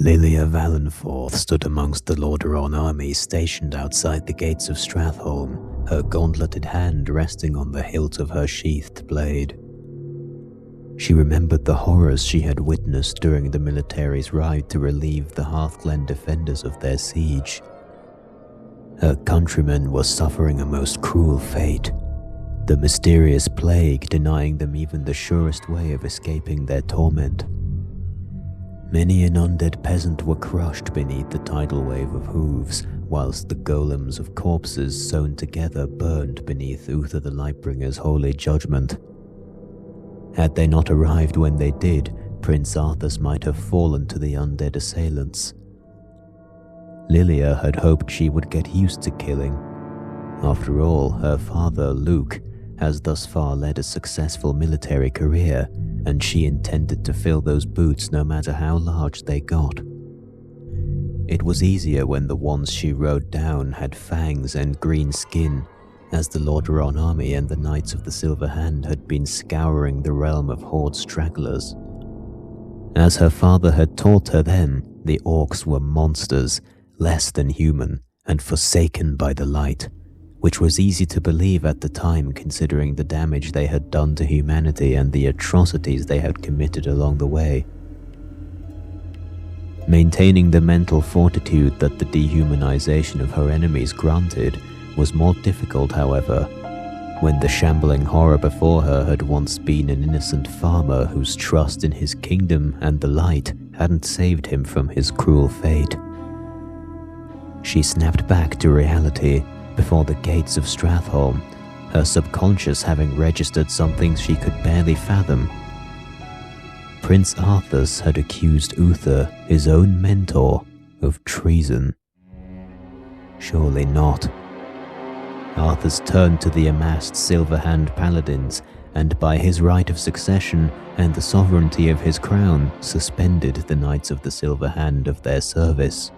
Lilia Valenforth stood amongst the Lordaeron army stationed outside the gates of Stratholme, her gauntleted hand resting on the hilt of her sheathed blade. She remembered the horrors she had witnessed during the military's ride to relieve the Hearthglen defenders of their siege. Her countrymen were suffering a most cruel fate, the mysterious plague denying them even the surest way of escaping their torment. Many an undead peasant were crushed beneath the tidal wave of hooves, whilst the golems of corpses sewn together burned beneath Uther the Lightbringer's holy judgment. Had they not arrived when they did, Prince Arthas might have fallen to the undead assailants. Lilia had hoped she would get used to killing. After all, her father, Luke, has thus far led a successful military career, and she intended to fill those boots no matter how large they got. It was easier when the ones she rode down had fangs and green skin, as the Lordaeron army and the Knights of the Silver Hand had been scouring the realm of horde stragglers. As her father had taught her then, the orcs were monsters, less than human, and forsaken by the light, which was easy to believe at the time considering the damage they had done to humanity and the atrocities they had committed along the way. Maintaining the mental fortitude that the dehumanization of her enemies granted was more difficult, however, when the shambling horror before her had once been an innocent farmer whose trust in his kingdom and the light hadn't saved him from his cruel fate. She snapped back to reality before the gates of Stratholme, her subconscious having registered something she could barely fathom. Prince Arthas had accused Uther, his own mentor, of treason. Surely not. Arthas turned to the amassed Silver Hand paladins, and by his right of succession and the sovereignty of his crown, suspended the Knights of the Silver Hand of their service.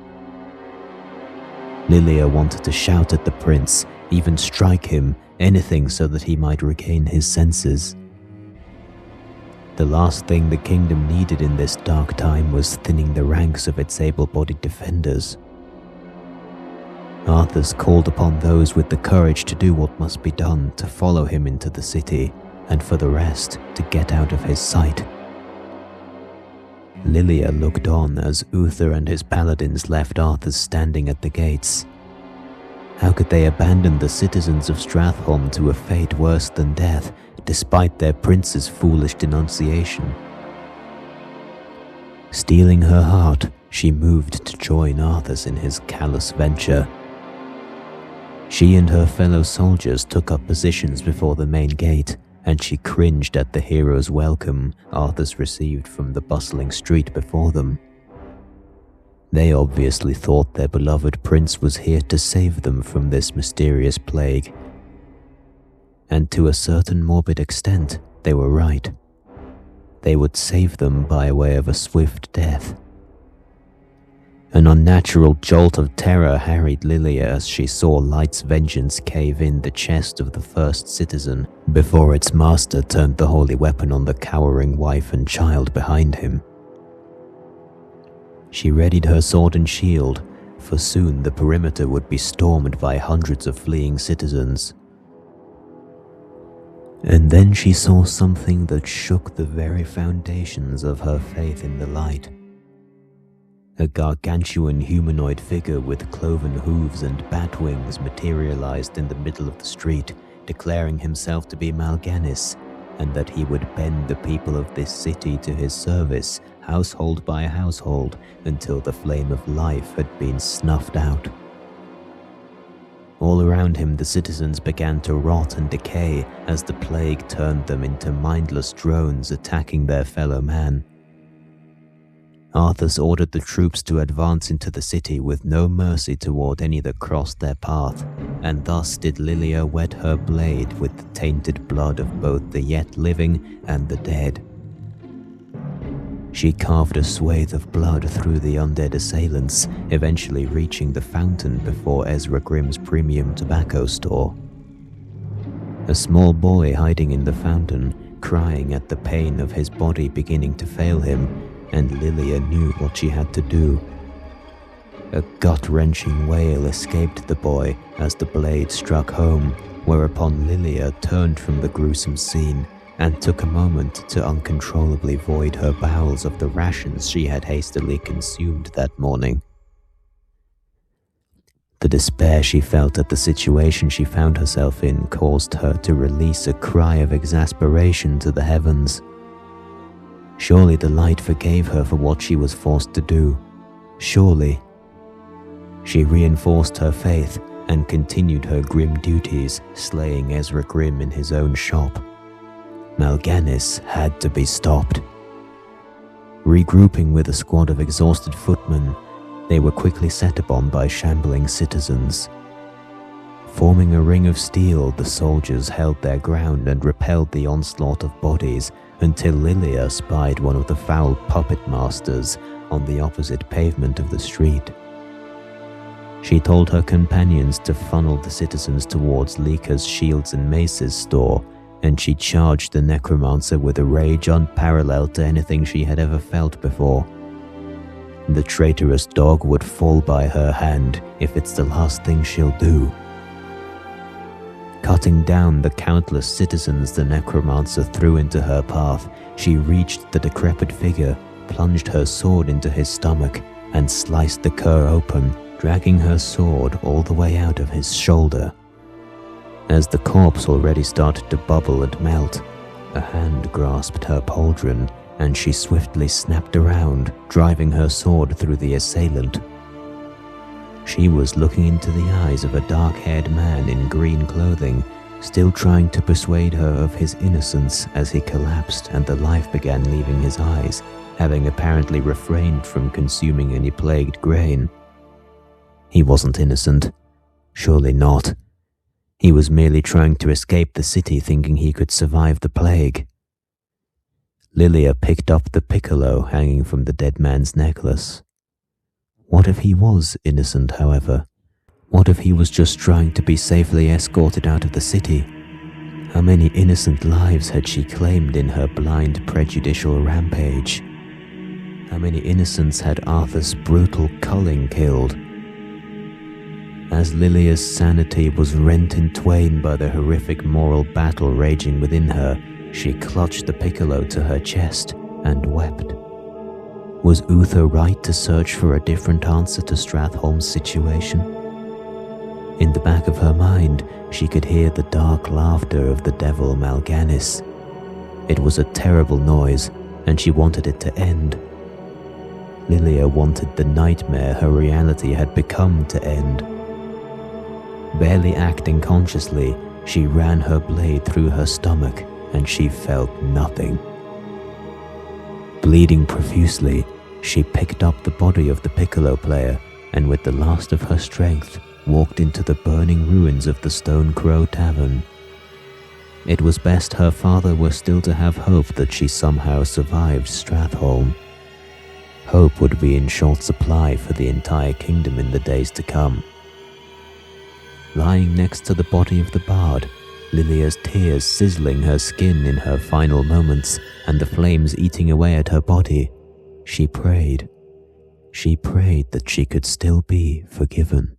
Lilia wanted to shout at the prince, even strike him, anything so that he might regain his senses. The last thing the kingdom needed in this dark time was thinning the ranks of its able-bodied defenders. Arthas called upon those with the courage to do what must be done to follow him into the city, and for the rest to get out of his sight. Lilia looked on as Uther and his paladins left Arthas standing at the gates. How could they abandon the citizens of Stratholme to a fate worse than death, despite their prince's foolish denunciation? Steeling her heart, she moved to join Arthas in his callous venture. She and her fellow soldiers took up positions before the main gate, and she cringed at the hero's welcome Arthas received from the bustling street before them. They obviously thought their beloved prince was here to save them from this mysterious plague. And to a certain morbid extent, they were right. They would save them by way of a swift death. An unnatural jolt of terror harried Lilia as she saw Light's vengeance cave in the chest of the first citizen before its master turned the holy weapon on the cowering wife and child behind him. She readied her sword and shield, for soon the perimeter would be stormed by hundreds of fleeing citizens. And then she saw something that shook the very foundations of her faith in the light. A gargantuan humanoid figure with cloven hooves and bat wings materialized in the middle of the street, declaring himself to be Mal'Ganis, and that he would bend the people of this city to his service, household by household, until the flame of life had been snuffed out. All around him the citizens began to rot and decay as the plague turned them into mindless drones attacking their fellow man. Arthas ordered the troops to advance into the city with no mercy toward any that crossed their path, and thus did Lilia wet her blade with the tainted blood of both the yet living and the dead. She carved a swathe of blood through the undead assailants, eventually reaching the fountain before Ezra Grimm's premium tobacco store. A small boy hiding in the fountain, crying at the pain of his body beginning to fail him, and Lilia knew what she had to do. A gut-wrenching wail escaped the boy as the blade struck home, whereupon Lilia turned from the gruesome scene and took a moment to uncontrollably void her bowels of the rations she had hastily consumed that morning. The despair she felt at the situation she found herself in caused her to release a cry of exasperation to the heavens. Surely the light forgave her for what she was forced to do. Surely. She reinforced her faith and continued her grim duties, slaying Ezra Grimm in his own shop. Mal'Ganis had to be stopped. Regrouping with a squad of exhausted footmen, they were quickly set upon by shambling citizens. Forming a ring of steel, the soldiers held their ground and repelled the onslaught of bodies until Lilia spied one of the foul puppet masters on the opposite pavement of the street. She told her companions to funnel the citizens towards Lika's Shields and Maces store, and she charged the necromancer with a rage unparalleled to anything she had ever felt before. The traitorous dog would fall by her hand if it's the last thing she'll do. Cutting down the countless citizens the necromancer threw into her path, she reached the decrepit figure, plunged her sword into his stomach, and sliced the cur open, dragging her sword all the way out of his shoulder. As the corpse already started to bubble and melt, a hand grasped her pauldron, and she swiftly snapped around, driving her sword through the assailant. She was looking into the eyes of a dark-haired man in green clothing, still trying to persuade her of his innocence as he collapsed and the life began leaving his eyes, having apparently refrained from consuming any plagued grain. He wasn't innocent. Surely not. He was merely trying to escape the city thinking he could survive the plague. Lilia picked up the piccolo hanging from the dead man's necklace. What if he was innocent, however? What if he was just trying to be safely escorted out of the city? How many innocent lives had she claimed in her blind, prejudicial rampage? How many innocents had Arthur's brutal culling killed? As Lilia's sanity was rent in twain by the horrific moral battle raging within her, she clutched the piccolo to her chest and wept. Was Uther right to search for a different answer to Stratholme's situation? In the back of her mind, she could hear the dark laughter of the devil Mal'Ganis. It was a terrible noise, and she wanted it to end. Lilia wanted the nightmare her reality had become to end. Barely acting consciously, she ran her blade through her stomach, and she felt nothing. Bleeding profusely, she picked up the body of the piccolo player and with the last of her strength walked into the burning ruins of the Stone Crow Tavern. It was best her father were still to have hope that she somehow survived Stratholme. Hope would be in short supply for the entire kingdom in the days to come. Lying next to the body of the bard, Lilia's tears sizzling her skin in her final moments and the flames eating away at her body, she prayed. She prayed that she could still be forgiven.